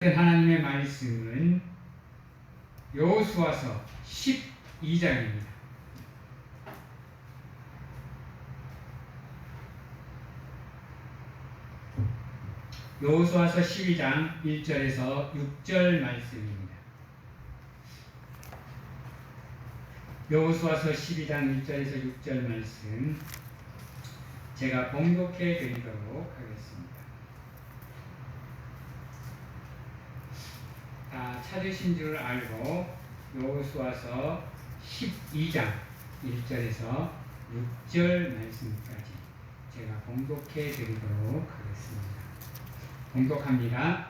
하나님의 말씀은 여호수아서 12장입니다. 여호수아서 12장 1절에서 6절 말씀입니다. 여호수아서 12장 1절에서 6절 말씀 제가 봉독해 드리도록 하겠습니다. 다 찾으신 줄 알고 여호수아서 12장 1절에서 6절 말씀까지 제가 봉독해 드리도록 하겠습니다. 봉독합니다.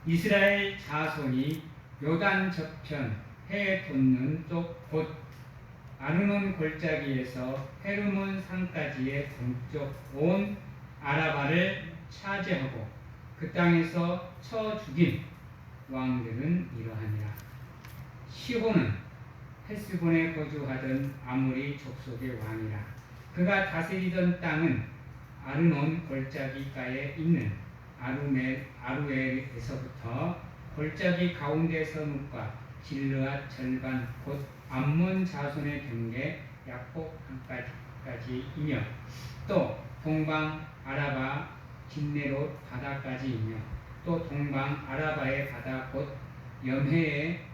이스라엘 자손이 요단 저편 해 돋는 쪽 곧 아르논 골짜기에서 헤르몬 산까지의 동쪽 온 아라바를 차지하고 그 땅에서 쳐 죽인 왕들은 이러하니라. 시혼은 헤스본에 거주하던 아모리 족속의 왕이라. 그가 다스리던 땅은 아르논 골짜기가에 있는 아루엘에서부터 골짜기 가운데 서뭇과 길르앗 절반 곧 암몬 자손의 경계 약복 강까지이며 또 동방 아라바 긴네롯 바다까지이며 또 동방 아라바의 바다 곧 염해의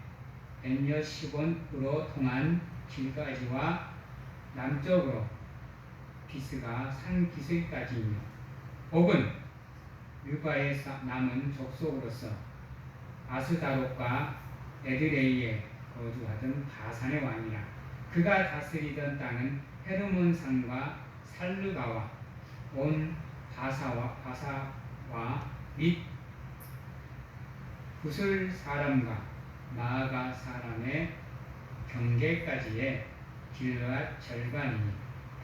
벤여시본으로 통한 길까지와 남쪽으로 비스가 산 기슭까지이며 옥은 르바의 남은 족속으로서 아스다롯과 에드레이에 거주하던 바산의 왕이라. 그가 다스리던 땅은 헤르몬 산과 살르가와 온 바사와 및 구슬 사람과 마아가 사람의 경계까지의 길르앗 절반이니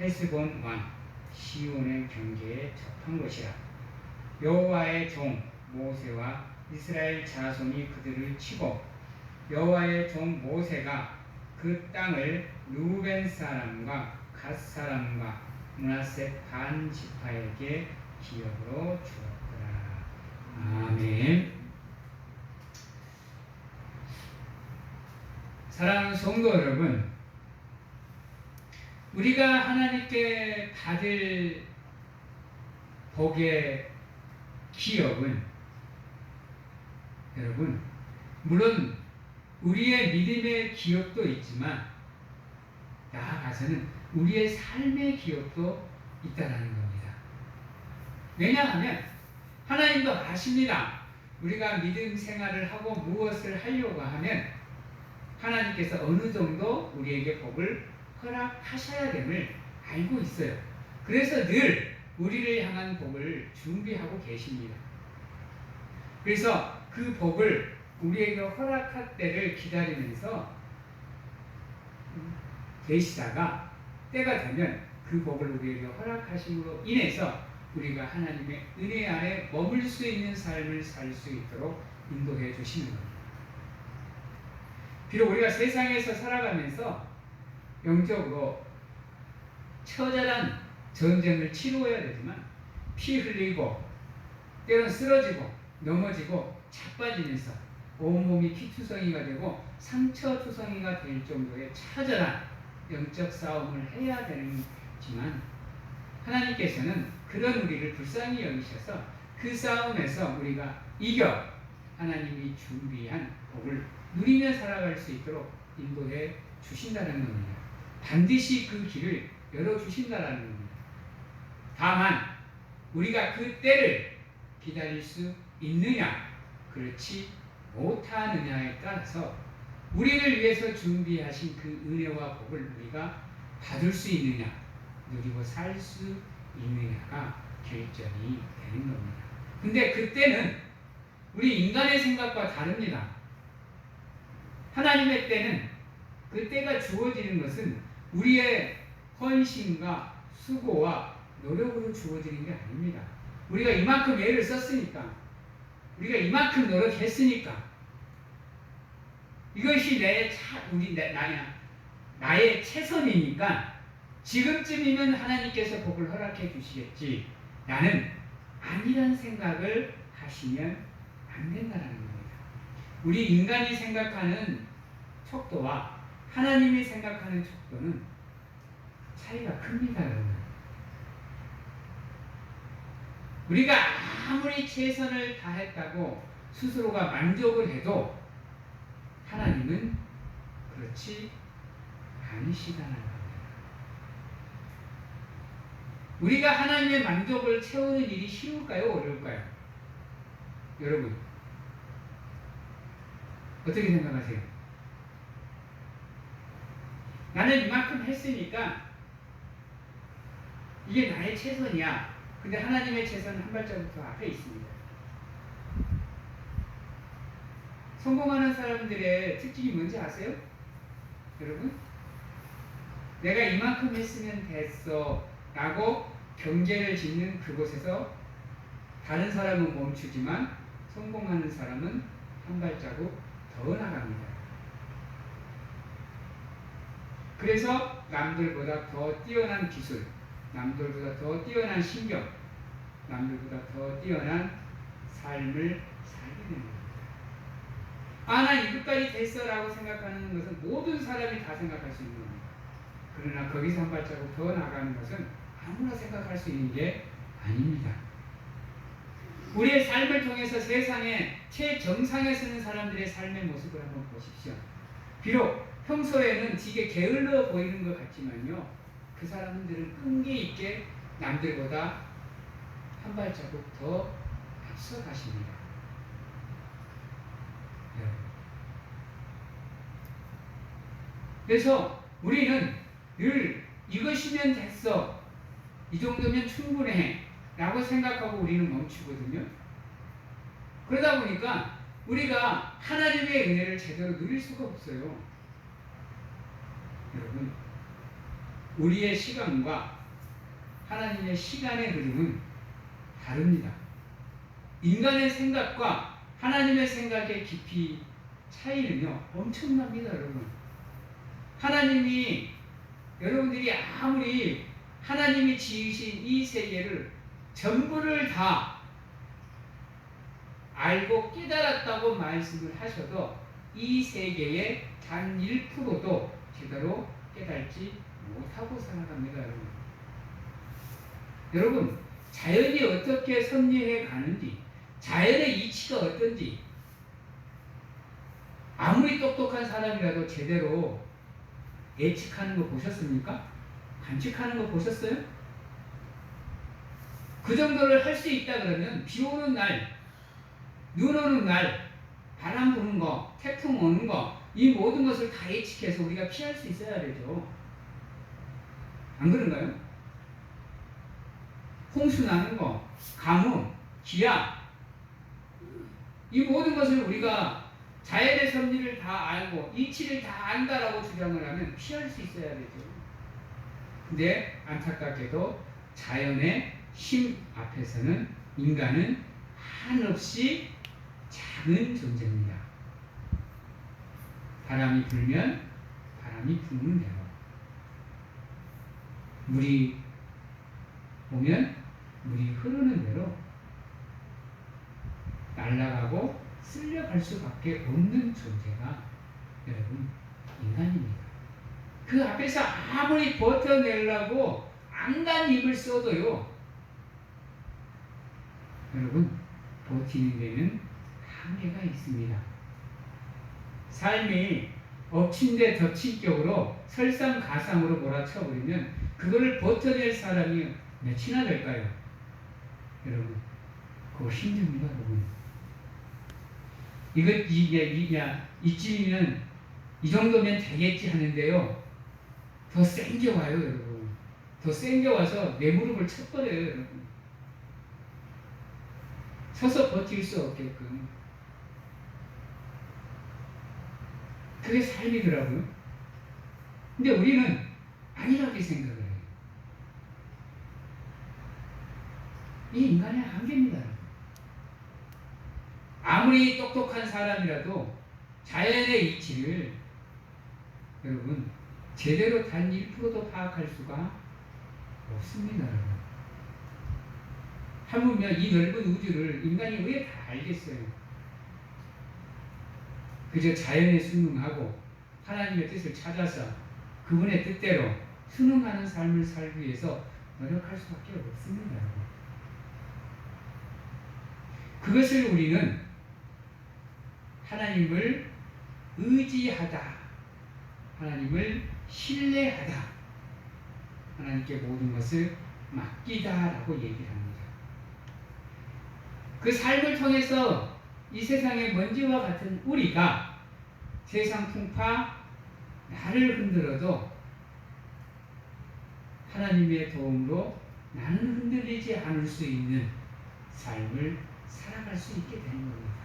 헤스본 왕 시온의 경계에 접한 곳이라. 여호와의 종 모세와 이스라엘 자손이 그들을 치고 여호와의 종 모세가 그 땅을 루벤 사람과 갓 사람과 므낫세 반 지파에게 기업으로 주었더라. 아멘. 사랑하는 성도 여러분, 우리가 하나님께 받을 복의 기업은 여러분, 물론 우리의 믿음의 기업도 있지만 나아가서는 우리의 삶의 기업도 있다는 겁니다. 왜냐하면 하나님도 아십니다. 우리가 믿음 생활을 하고 무엇을 하려고 하면 하나님께서 어느 정도 우리에게 복을 허락하셔야 됨을 알고 있어요. 그래서 늘 우리를 향한 복을 준비하고 계십니다. 그래서 그 복을 우리에게 허락할 때를 기다리면서 계시다가 때가 되면 그 복을 우리에게 허락하심으로 인해서 우리가 하나님의 은혜 안에 머물 수 있는 삶을 살 수 있도록 인도해 주시는 겁니다. 비록 우리가 세상에서 살아가면서 영적으로 처절한 전쟁을 치루어야 되지만 피 흘리고 때론 쓰러지고 넘어지고 자빠지면서 온몸이 피투성이가 되고 상처투성이가 될 정도의 처절한 영적 싸움을 해야 되지만 하나님께서는 그런 우리를 불쌍히 여기셔서 그 싸움에서 우리가 이겨 하나님이 준비한 복을 누리며 살아갈 수 있도록 인도해 주신다는 겁니다. 반드시 그 길을 열어주신다는 겁니다. 다만 우리가 그 때를 기다릴 수 있느냐 그렇지 못하느냐에 따라서 우리를 위해서 준비하신 그 은혜와 복을 우리가 받을 수 있느냐 누리고 살 수 있느냐가 결정이 되는 겁니다. 근데 그때는 우리 인간의 생각과 다릅니다. 하나님의 때는 그 때가 주어지는 것은 우리의 헌신과 수고와 노력으로 주어지는 게 아닙니다. 우리가 이만큼 애를 썼으니까 우리가 이만큼 노력했으니까 이것이 나의 최선이니까 지금쯤이면 하나님께서 복을 허락해 주시겠지. 나는 아니란 생각을 하시면 안 된다는 겁니다. 우리 인간이 생각하는 척도와 하나님이 생각하는 척도는 차이가 큽니다, 여러분. 우리가 아무리 최선을 다했다고 스스로가 만족을 해도 하나님은 그렇지 않으시다는 겁니다. 우리가 하나님의 만족을 채우는 일이 쉬울까요? 어려울까요? 여러분, 어떻게 생각하세요? 나는 이만큼 했으니까 이게 나의 최선이야. 근데 하나님의 최선은 한 발자국 더 앞에 있습니다. 성공하는 사람들의 특징이 뭔지 아세요? 여러분? 내가 이만큼 했으면 됐어 라고 경제를 짓는 그곳에서 다른 사람은 멈추지만 성공하는 사람은 한 발자국 더 나갑니다. 그래서 남들보다 더 뛰어난 기술, 남들보다 더 뛰어난 신경, 남들보다 더 뛰어난 삶을 살게 되는 겁니다. 아, 난 이것까지 됐어 라고 생각하는 것은 모든 사람이 다 생각할 수 있는 겁니다. 그러나 거기서 한 발자국 더 나가는 것은 아무나 생각할 수 있는 게 아닙니다. 우리의 삶을 통해서 세상의 최정상에 서는 사람들의 삶의 모습을 한번 보십시오. 비록 평소에는 되게 게을러 보이는 것 같지만요, 그 사람들은 끈기 있게 남들보다 한 발자국 더 앞서 가십니다. 그래서 우리는 늘 이것이면 됐어, 이 정도면 충분해 라고 생각하고 우리는 멈추거든요. 그러다 보니까 우리가 하나님의 은혜를 제대로 누릴 수가 없어요. 여러분, 우리의 시간과 하나님의 시간의 흐름은 다릅니다. 인간의 생각과 하나님의 생각의 깊이 차이는요 엄청납니다. 여러분, 하나님이, 여러분들이 아무리 하나님이 지으신 이 세계를 전부를 다 알고 깨달았다고 말씀을 하셔도 이 세계의 단 1%도 제대로 깨달지 못하고 살아갑니다. 여러분, 자연이 어떻게 섭리해 가는지, 자연의 이치가 어떤지 아무리 똑똑한 사람이라도 제대로 예측하는 거 보셨습니까? 관측하는 거 보셨어요? 그 정도를 할 수 있다 그러면 비 오는 날, 눈 오는 날, 바람 부는 거, 태풍 오는 거, 이 모든 것을 다 예측해서 우리가 피할 수 있어야 되죠. 안 그런가요? 홍수 나는 거, 가뭄, 기압, 이 모든 것을 우리가 자연의 섭리를 다 알고 이치를 다 안다라고 주장을 하면 피할 수 있어야 되죠. 근데 안타깝게도 자연의 힘 앞에서는 인간은 한없이 작은 존재입니다. 바람이 불면 바람이 부는 대로, 물이 오면 물이 흐르는 대로 날아가고 쓸려갈 수밖에 없는 존재가 여러분 인간입니다. 그 앞에서 아무리 버텨내려고 안간 힘을 써도요, 여러분 버티는 데는 한계가 있습니다. 삶이 엎친 데 덮친 격으로 설상가상으로 몰아쳐버리면 그거를 버텨낼 사람이 몇이나 될까요? 여러분, 그거 힘듭니다. 여러분, 이쯤이면 이 정도면 되겠지 하는데요, 더 센 게 와요. 여러분, 더 센 게 와서 내 무릎을 쳐버려요. 여러분, 서서 버틸 수 없게끔. 그게 삶이더라고요. 근데 우리는 아니라고 생각을 해요. 이 인간의 한계입니다. 아무리 똑똑한 사람이라도 자연의 이치를 여러분 제대로 단 1%도 파악할 수가 없습니다. 하물며 이 넓은 우주를 인간이 왜 다 알겠어요? 그저 자연에 순응하고 하나님의 뜻을 찾아서 그분의 뜻대로 순응하는 삶을 살기 위해서 노력할 수밖에 없습니다. 그것을 우리는 하나님을 의지하다, 하나님을 신뢰하다, 하나님께 모든 것을 맡기다라고 얘기를 합니다. 그 삶을 통해서 이 세상의 먼지와 같은 우리가 세상 풍파 나를 흔들어도 하나님의 도움으로 나는 흔들리지 않을 수 있는 삶을 살아갈 수 있게 되는 겁니다.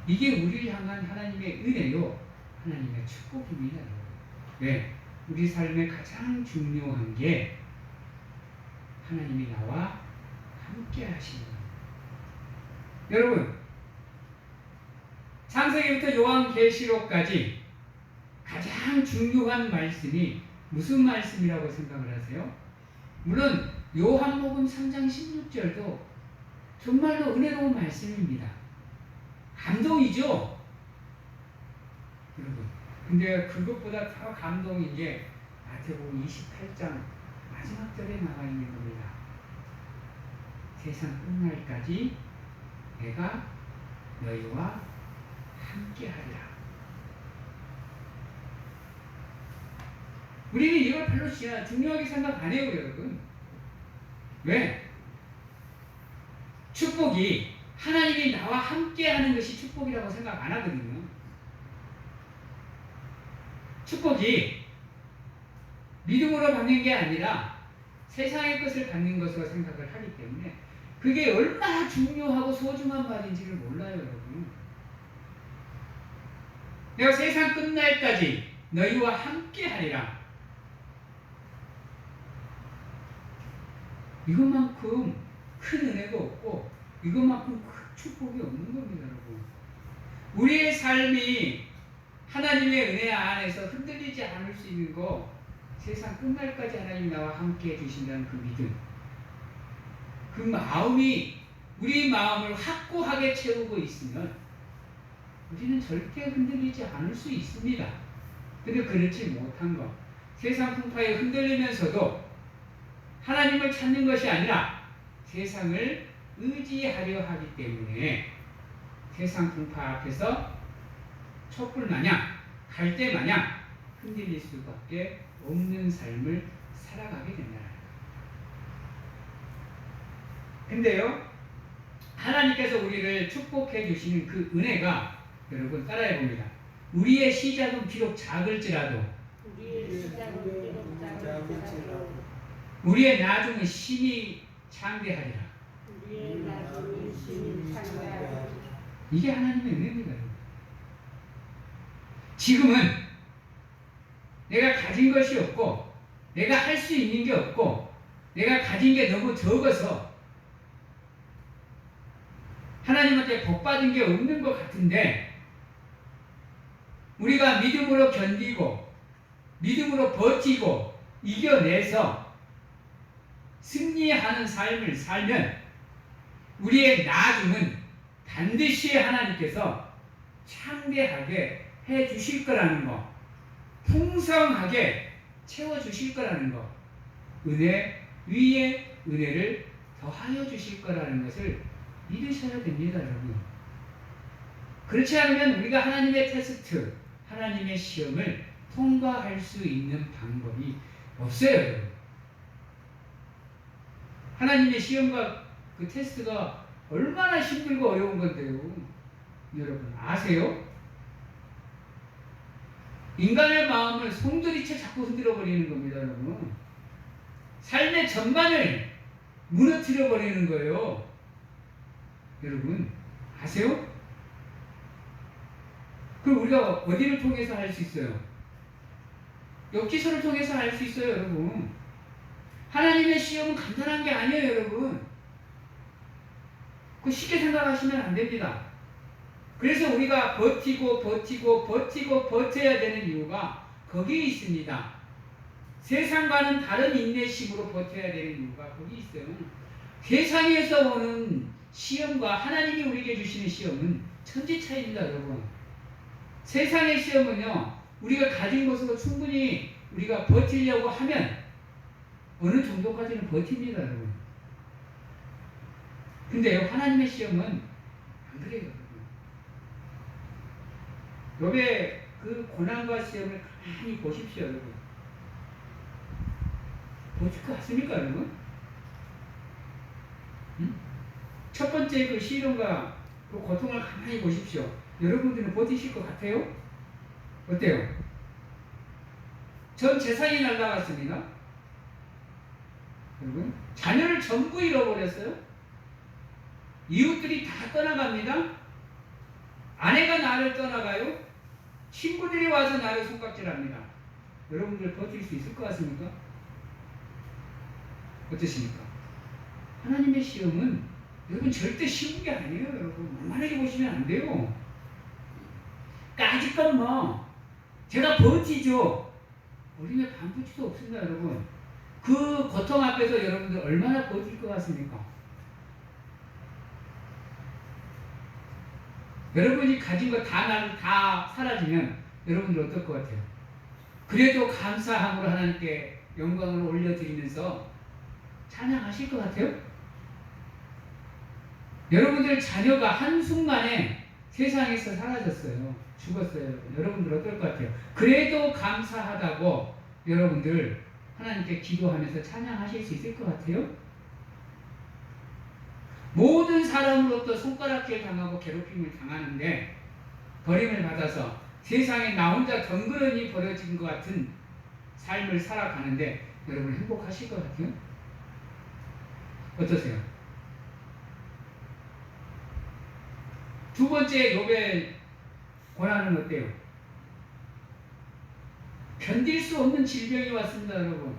이게 우리를 향한 하나님의 은혜요, 하나님의 축복입니다. 왜? 우리 삶의 가장 중요한 게 하나님이 나와 함께 하시는 겁니다. 여러분, 창세기부터 요한계시록까지 가장 중요한 말씀이 무슨 말씀이라고 생각을 하세요? 물론 요한복음 3장 16절도 정말로 은혜로운 말씀입니다. 감동이죠? 여러분, 근데 그것보다 더 감동인 게 마태복음 28장 마지막 절에 나와 있는 겁니다. 세상 끝날까지 내가 너희와 함께하리라. 우리는 이걸 별로 중요하게 생각 안 해요, 여러분. 왜? 축복이 하나님이 나와 함께하는 것이 축복이라고 생각 안 하거든요. 축복이 믿음으로 받는 게 아니라 세상의 것을 받는 것으로 생각을 하기 때문에 그게 얼마나 중요하고 소중한 말인지를 몰라요, 여러분. 내가 세상 끝날까지 너희와 함께하리라. 이것만큼 큰 은혜가 없고 이것만큼 큰 축복이 없는 겁니다, 여러분. 우리의 삶이 하나님의 은혜 안에서 흔들리지 않을 수 있는 거, 세상 끝날까지 하나님이 나와 함께 해주신다는 그 믿음, 그 마음이 우리 마음을 확고하게 채우고 있으면 우리는 절대 흔들리지 않을 수 있습니다. 근데 그렇지 못한 것, 세상 풍파에 흔들리면서도 하나님을 찾는 것이 아니라 세상을 의지하려 하기 때문에 세상 풍파 앞에서 촛불 마냥, 갈대 마냥 흔들릴 수밖에 없는 삶을 살아가게 된다. 근데요, 하나님께서 우리를 축복해 주시는 그 은혜가, 여러분 따라해 봅니다. 우리의 시작은 비록 작을지라도 우리의 나중은 신이 창대하리라. 이게 하나님의 은혜입니다. 지금은 내가 가진 것이 없고 내가 할 수 있는 게 없고 내가 가진 게 너무 적어서 하나님한테 복받은 게 없는 것 같은데, 우리가 믿음으로 견디고 믿음으로 버티고 이겨내서 승리하는 삶을 살면 우리의 나중은 반드시 하나님께서 창대하게 해 주실 거라는 거, 풍성하게 채워 주실 거라는 거, 은혜 위에 은혜를 더하여 주실 거라는 것을 믿으셔야 됩니다, 여러분. 그렇지 않으면 우리가 하나님의 테스트, 하나님의 시험을 통과할 수 있는 방법이 없어요, 여러분. 하나님의 시험과 그 테스트가 얼마나 힘들고 어려운 건데요. 여러분 아세요? 인간의 마음을 송두리째 자꾸 흔들어 버리는 겁니다, 여러분. 삶의 전반을 무너뜨려 버리는 거예요. 여러분 아세요? 그럼 우리가 어디를 통해서 할 수 있어요? 엽기서를 통해서 할 수 있어요, 여러분. 하나님의 시험은 간단한 게 아니에요, 여러분. 그 쉽게 생각하시면 안 됩니다. 그래서 우리가 버텨야 되는 이유가 거기에 있습니다. 세상과는 다른 인내심으로 버텨야 되는 이유가 거기 있어요. 세상에서 오는 시험과 하나님이 우리에게 주시는 시험은 천지 차이입니다, 여러분. 세상의 시험은요, 우리가 가진 것으로 충분히 우리가 버티려고 하면 어느 정도까지는 버팁니다, 여러분. 근데요, 하나님의 시험은 안 그래요, 여러분. 욥의 그 고난과 시험을 가만히 보십시오, 여러분. 버틸 것 같습니까, 여러분? 응? 첫 번째 그 시련과 그 고통을 가만히 보십시오. 여러분들은 버티실 것 같아요? 어때요? 전 재산이 날라갔습니다. 여러분, 자녀를 전부 잃어버렸어요. 이웃들이 다 떠나갑니다. 아내가 나를 떠나가요. 친구들이 와서 나를 손깍질합니다. 여러분들 버틸 수 있을 것 같습니까? 어떠십니까? 하나님의 시험은 여러분 절대 쉬운 게 아니에요. 여러분 만만하게 보시면 안 돼요. 그러니까 아직껏 뭐 제가 버티죠. 어린애 반푸치도 없습니다. 여러분 그 고통 앞에서 여러분들 얼마나 버틸 것 같습니까? 여러분이 가진 거 다 사라지면 여러분들 어떨 것 같아요? 그래도 감사함으로 하나님께 영광을 올려드리면서 찬양하실 것 같아요? 여러분들 자녀가 한순간에 세상에서 사라졌어요. 죽었어요. 여러분들 어떨 것 같아요? 그래도 감사하다고 여러분들 하나님께 기도하면서 찬양하실 수 있을 것 같아요? 모든 사람으로부터 손가락질 당하고 괴롭힘을 당하는데 버림을 받아서 세상에 나 혼자 덩그러니 버려진 것 같은 삶을 살아가는데 여러분 행복하실 것 같아요? 어떠세요? 두 번째 욥의 고난은 어때요? 견딜 수 없는 질병이 왔습니다, 여러분.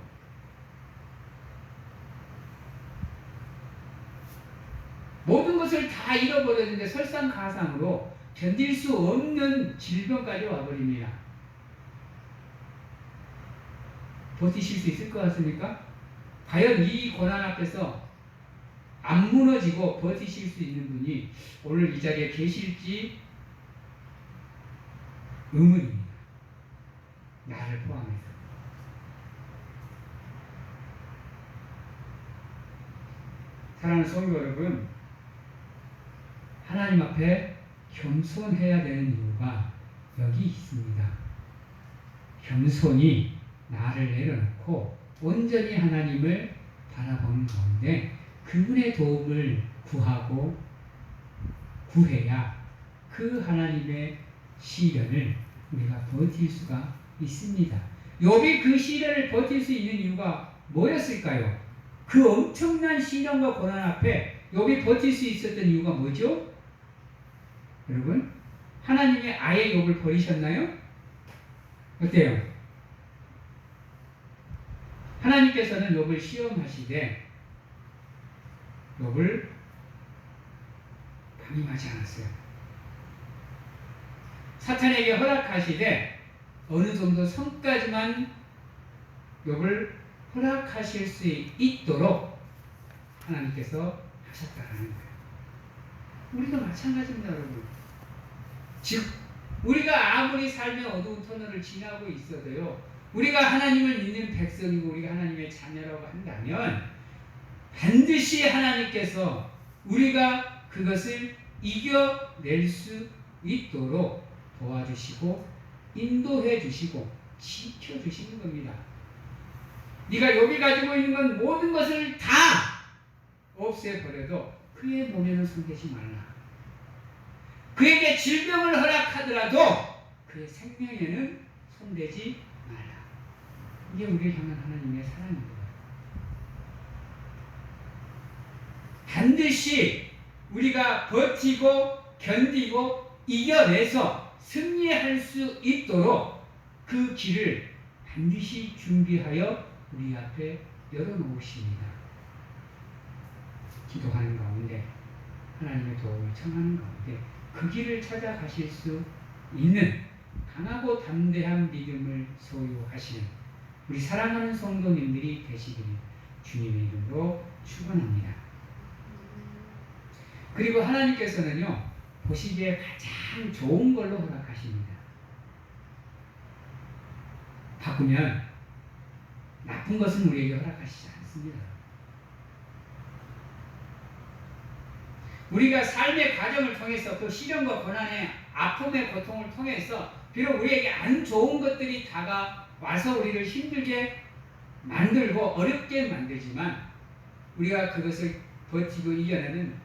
모든 것을 다 잃어버렸는데 설상가상으로 견딜 수 없는 질병까지 와버립니다. 버티실 수 있을 것 같습니까? 과연 이 고난 앞에서 안 무너지고 버티실 수 있는 분이 오늘 이 자리에 계실지 의문입니다. 나를 포함해서. 사랑하는 성도 여러분, 하나님 앞에 겸손해야 되는 이유가 여기 있습니다. 겸손히 나를 내려놓고 온전히 하나님을 바라보는 가운데 그분의 도움을 구하고 구해야 그 하나님의 시련을 우리가 버틸 수가 있습니다. 욥이 그 시련을 버틸 수 있는 이유가 뭐였을까요? 그 엄청난 시련과 고난 앞에 욥이 버틸 수 있었던 이유가 뭐죠? 여러분, 하나님이 아예 욥을 버리셨나요? 어때요? 하나님께서는 욥을 시험하시되 욥을 방임하지 않았어요. 사탄에게 허락하시되 어느 정도 선까지만 욥을 허락하실 수 있도록 하나님께서 하셨다는 거예요. 우리도 마찬가지입니다, 여러분. 즉 우리가 아무리 삶의 어두운 터널을 지나고 있어도요, 우리가 하나님을 믿는 백성이고 우리가 하나님의 자녀라고 한다면 반드시 하나님께서 우리가 그것을 이겨낼 수 있도록 도와주시고 인도해 주시고 지켜주시는 겁니다. 네가 욥이 가지고 있는 건 모든 것을 다 없애버려도 그의 몸에는 손대지 말라. 그에게 질병을 허락하더라도 그의 생명에는 손대지 말라. 이게 우리를 향한 하나님의 사랑입니다. 반드시 우리가 버티고 견디고 이겨내서 승리할 수 있도록 그 길을 반드시 준비하여 우리 앞에 열어놓으십니다. 기도하는 가운데 하나님의 도움을 청하는 가운데 그 길을 찾아가실 수 있는 강하고 담대한 믿음을 소유하시는 우리 사랑하는 성도님들이 되시기를 주님의 이름으로 축원합니다. 그리고 하나님께서는요, 보시기에 가장 좋은 걸로 허락하십니다. 바꾸면 나쁜 것은 우리에게 허락하시지 않습니다. 우리가 삶의 과정을 통해서 그 시련과 고난의 아픔의 고통을 통해서 비록 우리에게 안 좋은 것들이 다가와서 우리를 힘들게 만들고 어렵게 만들지만 우리가 그것을 버티고 이겨내는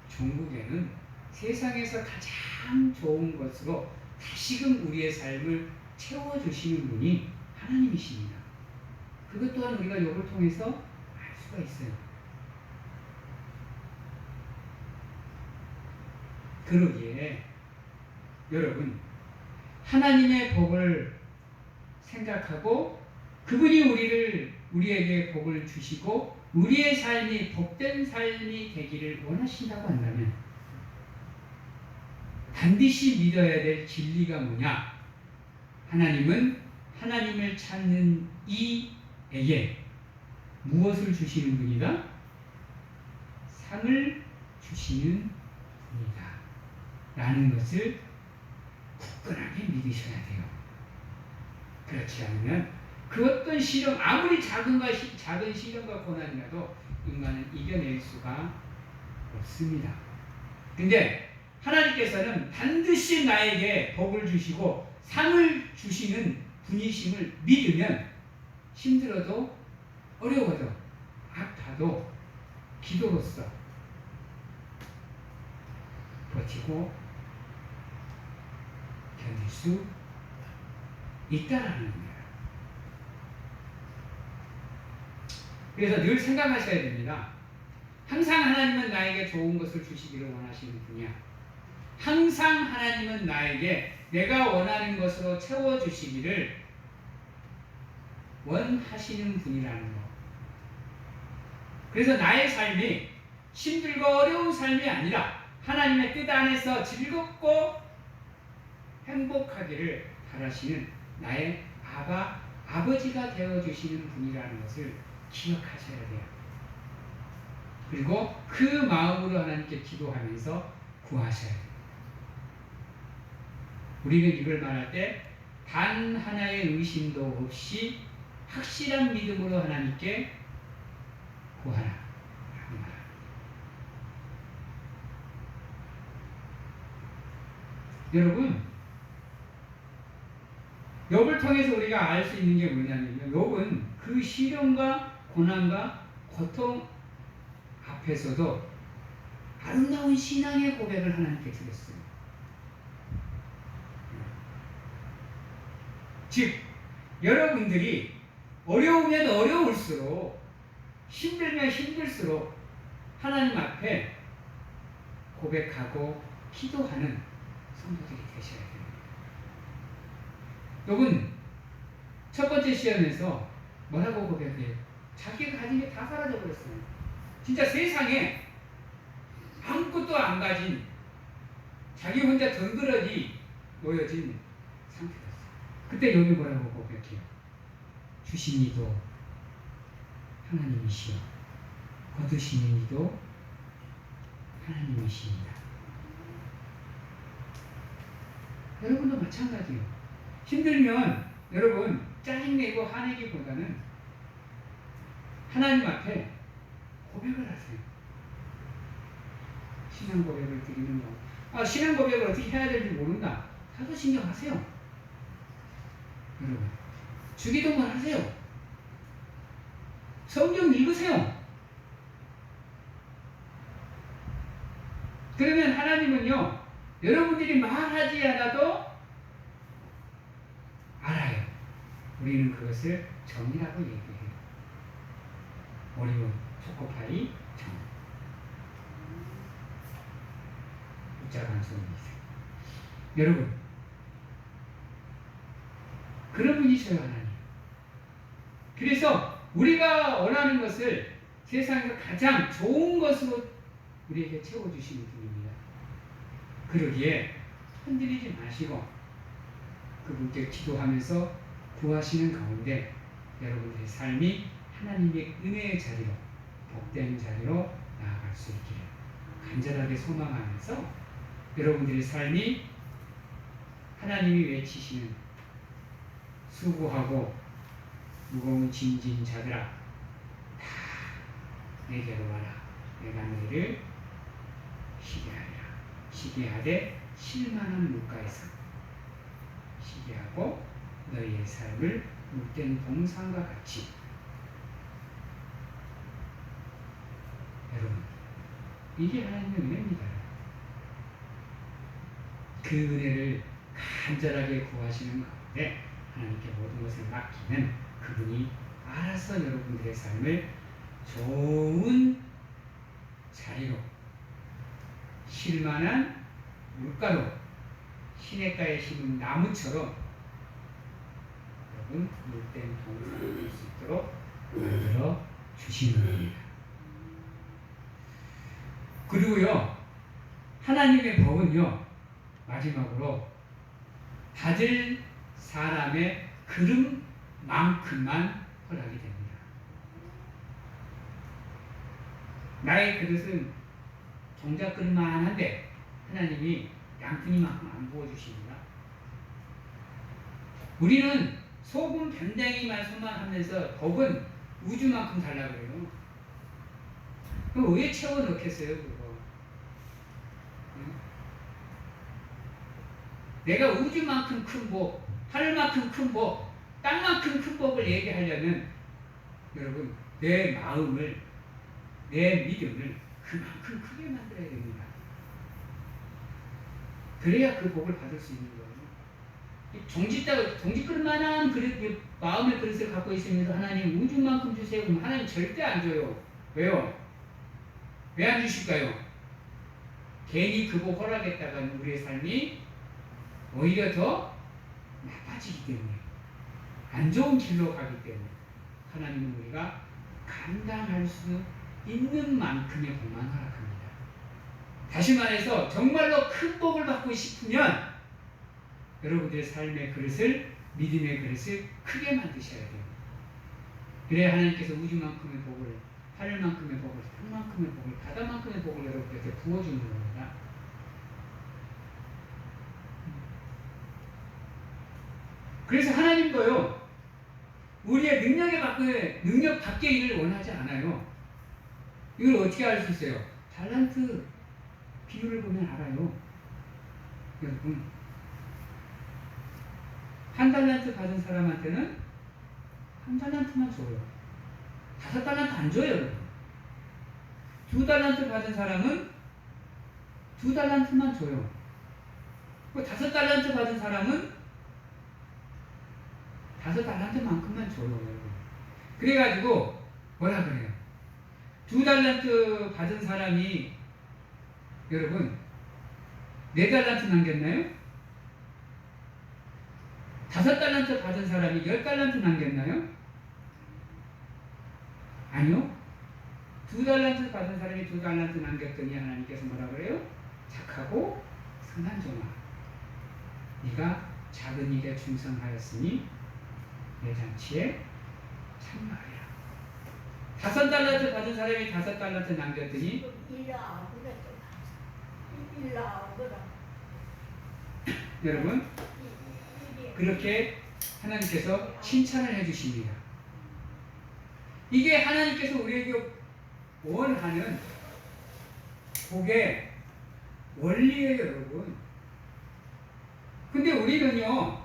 종국에는 세상에서 가장 좋은 것으로 다시금 우리의 삶을 채워주시는 분이 하나님이십니다. 그것 또한 우리가 욥을 통해서 알 수가 있어요. 그러기에 여러분, 하나님의 복을 생각하고 그분이 우리에게 복을 주시고 우리의 삶이 복된 삶이 되기를 원하신다고 한다면 반드시 믿어야 될 진리가 뭐냐? 하나님은 하나님을 찾는 이에게 무엇을 주시는 분이다? 상을 주시는 분이다 라는 것을 굳건하게 믿으셔야 돼요. 그렇지 않으면 그 어떤 시련, 아무리 작은 시련과 고난이라도 인간은 이겨낼 수가 없습니다. 근데 하나님께서는 반드시 나에게 복을 주시고 상을 주시는 분이심을 믿으면 힘들어도 어려워도 아파도 기도로서 버티고 견딜 수 있다라는 거예요. 그래서 늘 생각하셔야 됩니다. 항상 하나님은 나에게 좋은 것을 주시기를 원하시는 분이야. 항상 하나님은 나에게 내가 원하는 것으로 채워주시기를 원하시는 분이라는 것. 그래서 나의 삶이 힘들고 어려운 삶이 아니라 하나님의 뜻 안에서 즐겁고 행복하기를 바라시는 나의 아버지가 되어주시는 분이라는 것을 기억하셔야 돼요. 그리고 그 마음으로 하나님께 기도하면서 구하셔야 돼요. 우리는 이걸 말할 때 단 하나의 의심도 없이 확실한 믿음으로 하나님께 구하라 라고 말합니다. 여러분, 욥을 통해서 우리가 알 수 있는 게 뭐냐면요, 욥은 그 시련과 고난과 고통 앞에서도 아름다운 신앙의 고백을 하나님께 드렸어요. 즉, 여러분들이 어려우면 어려울수록, 힘들면 힘들수록 하나님 앞에 고백하고 기도하는 성도들이 되셔야 됩니다. 욥은 첫 번째 시험에서 뭐라고 고백해요? 자기가 가진 게 다 사라져버렸어요. 진짜 세상에 아무것도 안 가진 자기 혼자 덩그러니 놓여진 상태였어요. 그때 욥이 뭐라고 고백해요? 주신 이도 하나님이시여 거두시는 이도 하나님이십니다. 여러분도 마찬가지예요. 힘들면 여러분 짜증내고 화내기보다는 하나님 앞에 고백을 하세요. 신앙 고백을 드리는 거. 신앙 고백을 어떻게 해야 될지 모른다. 사도신경하세요. 여러분, 주기도문 하세요. 성경 읽으세요. 그러면 하나님은요, 여러분들이 말하지 않아도 알아요. 우리는 그것을 정이라고 얘기해요. 오리오 초코파이 정. 복잡한 소리이세요. 여러분, 그런 분이셔요, 하나님. 그래서 우리가 원하는 것을 세상에서 가장 좋은 것으로 우리에게 채워주시는 분입니다. 그러기에 흔들리지 마시고 그분께 기도하면서 구하시는 가운데 여러분의 삶이 하나님의 은혜의 자리로, 복된 자리로 나아갈 수 있기를 간절하게 소망하면서 여러분들의 삶이 하나님이 외치시는 수고하고 무거운 짐진 자들아 다 내게로 와라. 내가 너희를 쉬게 하리라. 쉬게 하되 실만한 물가에서 쉬게 하고 너희의 삶을 물된 동산과 같이. 여러분, 이게 하나님의 은혜입니다. 그 은혜를 간절하게 구하시는 가운데 하나님께 모든 것을 맡기면 그분이 알아서 여러분들의 삶을 좋은 자리로, 쉴만한 물가로, 시냇가에 심은 나무처럼 여러분 물된 동산이 될 수 있도록 만들어 주시는 겁니다. 그리고요, 하나님의 법은요, 마지막으로 받을 사람의 그릇만큼만 허락이 됩니다. 나의 그릇은 종자 그릇만 한데 하나님이 양푼이만큼 안 부어주십니다. 우리는 소금 변장이만 소만하면서 법은 우주만큼 달라고 그래요. 그럼 왜 채워 넣겠어요, 그거? 내가 우주만큼 큰 복, 하늘만큼 큰 복, 땅만큼 큰 복을 얘기하려면 여러분 내 마음을, 내 믿음을 그만큼 크게 만들어야 됩니다. 그래야 그 복을 받을 수 있는 거예요. 종지 그릇만한 그릇, 마음의 그릇을 갖고 있으면서 하나님 우주만큼 주세요. 그럼 하나님 절대 안 줘요. 왜요? 왜 안 주실까요? 괜히 그 복 허락했다가는 우리의 삶이 오히려 더 나빠지기 때문에, 안 좋은 길로 가기 때문에 하나님은 우리가 감당할 수 있는 만큼의 복만 허락합니다. 다시 말해서 정말로 큰 복을 받고 싶으면 여러분들의 삶의 그릇을, 믿음의 그릇을 크게 만드셔야 돼요. 그래야 하나님께서 우주만큼의 복을, 하늘만큼의 복을, 땅만큼의 복을, 바다만큼의 복을 여러분들에게 부어주는 겁니다. 그래서 하나님도요, 우리의 능력 밖의 일을 원하지 않아요. 이걸 어떻게 알 수 있어요? 달란트 비율을 보면 알아요. 여러분, 한 달란트 받은 사람한테는 한 달란트만 줘요. 5달란트 안 줘요, 여러분. 2달란트 받은 사람은 2달란트만 줘요. 5달란트 받은 사람은 5달란트만큼만 줘요, 여러분. 그래가지고 뭐라 그래요? 2달란트 받은 사람이 여러분 4달란트 남겼나요? 5달란트 받은 사람이 10달란트 남겼나요? 아니요. 2달란트 받은 사람이 2달란트 남겼더니 하나님께서 뭐라 그래요? 착하고 선한 종아, 네가 작은 일에 충성하였으니 내 잔치에 참여하리라. 5달란트 받은 사람이 5달란트 남겼더니 여러분 그렇게 하나님께서 칭찬을 해주십니다. 이게 하나님께서 우리에게 원하는 복의 원리예요, 여러분. 근데 우리는요,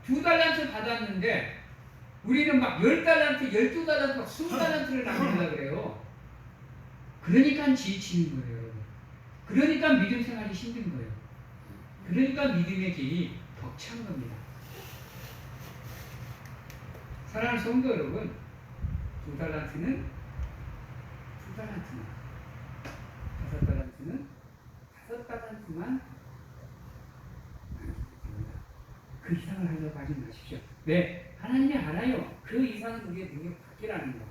2달란트 받았는데 우리는 막 10달란트, 12달란트, 막 20달란트를 남기려고 그래요. 그러니까 지치는 거예요, 여러분. 그러니까 믿음 생활이 힘든 거예요. 그러니까 믿음의 길이 벅찬 겁니다. 사랑하는 성도 여러분, 2달란트는 2달란트만, 5달란트는 5달란트만 그 이상을 하려고 하지 마십시오. 네, 하나님이 알아요. 그 이상은 우리의 능력 밖이라는 거.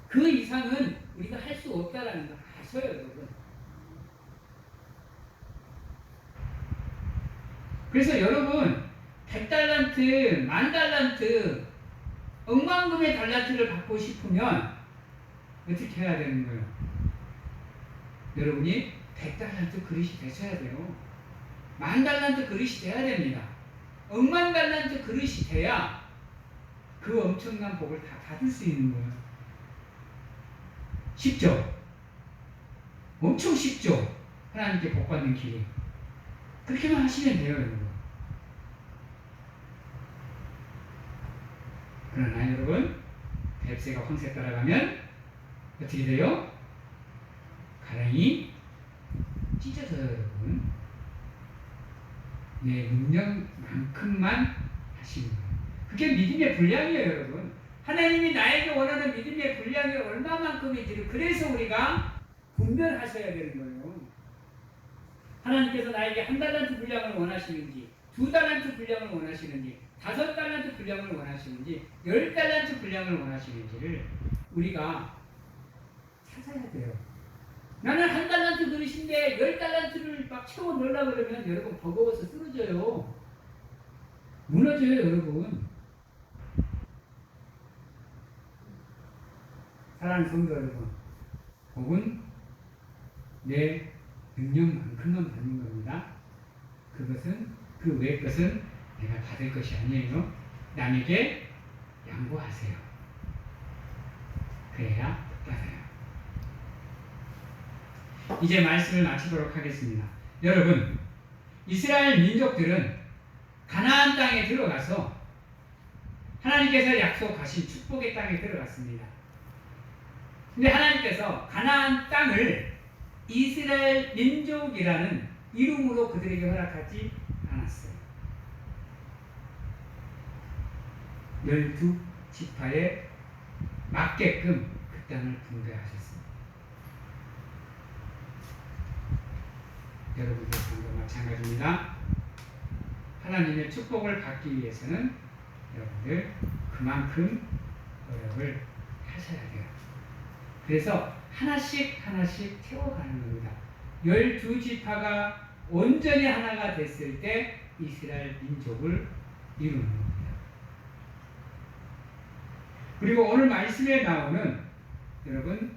그 이상은 우리가 할 수 없다라는 거 아셔요, 여러분. 그래서 여러분 100달란트, 10,000달란트, 억만금의 달란트를 받고 싶으면 어떻게 해야 되는 거예요? 여러분이 100달란트 그릇이 되셔야 돼요. 10,000달란트 그릇이 돼야 됩니다. 억만 달란트 그릇이 돼야 그 엄청난 복을 다 받을 수 있는 거예요. 쉽죠? 엄청 쉽죠? 하나님께 복 받는 길이. 그렇게만 하시면 돼요, 여러분. 그러나 여러분, 뱁새가 황새 따라가면 어떻게 돼요? 가랑이 찢어져요, 여러분. 내 능력만큼만 하시는 거예요. 그게 믿음의 분량이에요, 여러분. 하나님이 나에게 원하는 믿음의 분량이 얼마만큼인지를 그래서 우리가 분별하셔야 되는 거예요. 하나님께서 나에게 1달란트 분량을 원하시는지, 2달란트 분량을 원하시는지, 5달란트 분량을 원하시는지, 10달란트 분량을 원하시는지를 우리가 찾아야 돼요. 나는 1달란트 그릇인데 10달란트를 막 채워 넣으려고 그러면 여러분 버거워서 쓰러져요. 무너져요, 여러분. 사랑하는 성도 여러분, 복은 내 능력만큼만 받는 겁니다. 그것은 그 외의 것은 내가 받을 것이 아니에요. 남에게 양보하세요. 그래야 받아요. 이제 말씀을 마치도록 하겠습니다. 여러분, 이스라엘 민족들은 가나안 땅에 들어가서 하나님께서 약속하신 축복의 땅에 들어갔습니다. 근데 하나님께서 가나안 땅을 이스라엘 민족이라는 이름으로 그들에게 허락하지 않았어요. 12지파에 맞게끔 그 땅을 분배하셨습니다. 여러분들도 마찬가지입니다. 하나님의 축복을 받기 위해서는 여러분들 그만큼 노력을 하셔야 돼요. 그래서 하나씩 채워가는 겁니다. 12지파가 온전히 하나가 됐을 때 이스라엘 민족을 이루는 겁니다. 그리고 오늘 말씀에 나오는 여러분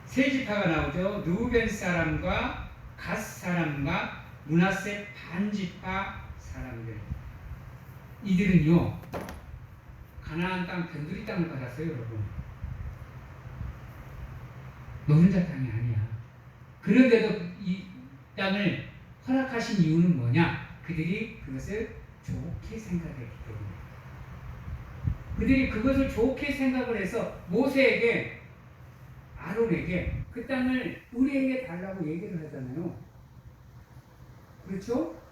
세 지파가 나오죠. 루벤 사람과 갓 사람과 므낫세 반지파 사람들. 이들은요 가나안 땅 변두리 땅을 받았어요, 여러분. 노른자 땅이 아니야. 그런데도 이 땅을 허락하신 이유는 뭐냐? 그들이 그것을 좋게 생각했기 때문에. 그들이 그것을 좋게 생각을 해서 모세에게, 아론에게 그 땅을 우리에게 달라고 얘기를 하잖아요. 그렇죠?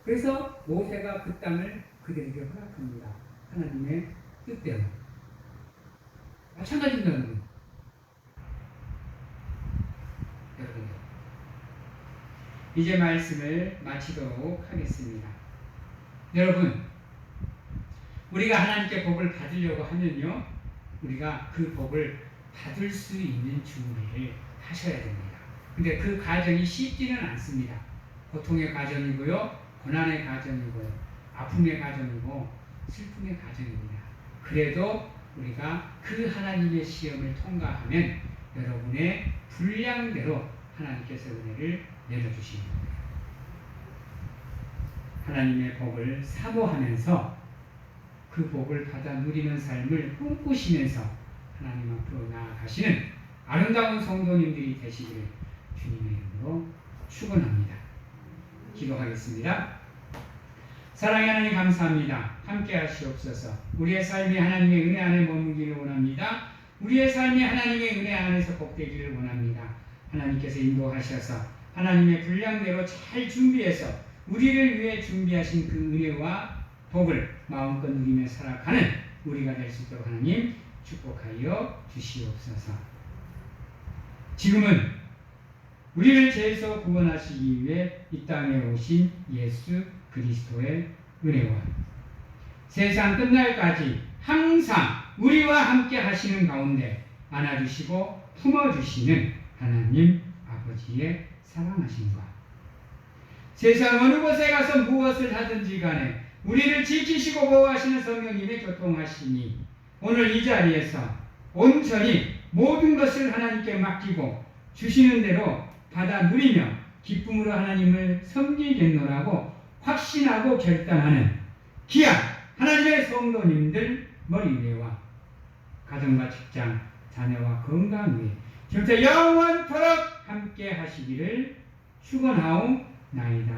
그래서 모세가 그 땅을 그들에게 허락합니다. 하나님의 뜻대로. 마찬가지입니다, 여러분. 여러분들. 이제 말씀을 마치도록 하겠습니다. 여러분, 우리가 하나님께 복을 받으려고 하면요, 우리가 그 복을 받을 수 있는 준비를 하셔야 됩니다. 근데 그 과정이 쉽지는 않습니다. 고통의 과정이고요, 고난의 과정이고요, 아픔의 과정이고, 슬픔의 과정입니다. 그래도 우리가 그 하나님의 시험을 통과하면 여러분의 분량대로 하나님께서 은혜를 내려주시는 겁니다. 하나님의 복을 사모하면서 그 복을 받아 누리는 삶을 꿈꾸시면서 하나님 앞으로 나아가시는 아름다운 성도님들이 되시기를 주님의 이름으로 축원합니다. 기도하겠습니다. 사랑의 하나님 감사합니다. 함께 하시옵소서. 우리의 삶이 하나님의 은혜 안에 머물기를 원합니다. 우리의 삶이 하나님의 은혜 안에서 복되기를 원합니다. 하나님께서 인도하셔서 하나님의 분량대로 잘 준비해서 우리를 위해 준비하신 그 은혜와 복을 마음껏 누리며 살아가는 우리가 될 수 있도록 하나님 축복하여 주시옵소서. 지금은 우리를 죄에서 구원하시기 위해 이 땅에 오신 예수 그리스도의 은혜와 세상 끝날까지 항상 우리와 함께 하시는 가운데 안아주시고 품어주시는 하나님 아버지의 사랑하심과 세상 어느 곳에 가서 무엇을 하든지 간에 우리를 지키시고 보호하시는 성령님의 교통하심이 오늘 이 자리에서 온전히 모든 것을 하나님께 맡기고 주시는 대로 받아 누리며 기쁨으로 하나님을 섬기겠노라고 확신하고 결단하는 귀한 하나님의 성도님들 머리 위에와 가정과 직장, 자녀와 건강 위에 지금부터 영원토록 함께 하시기를 축원하옵나이다.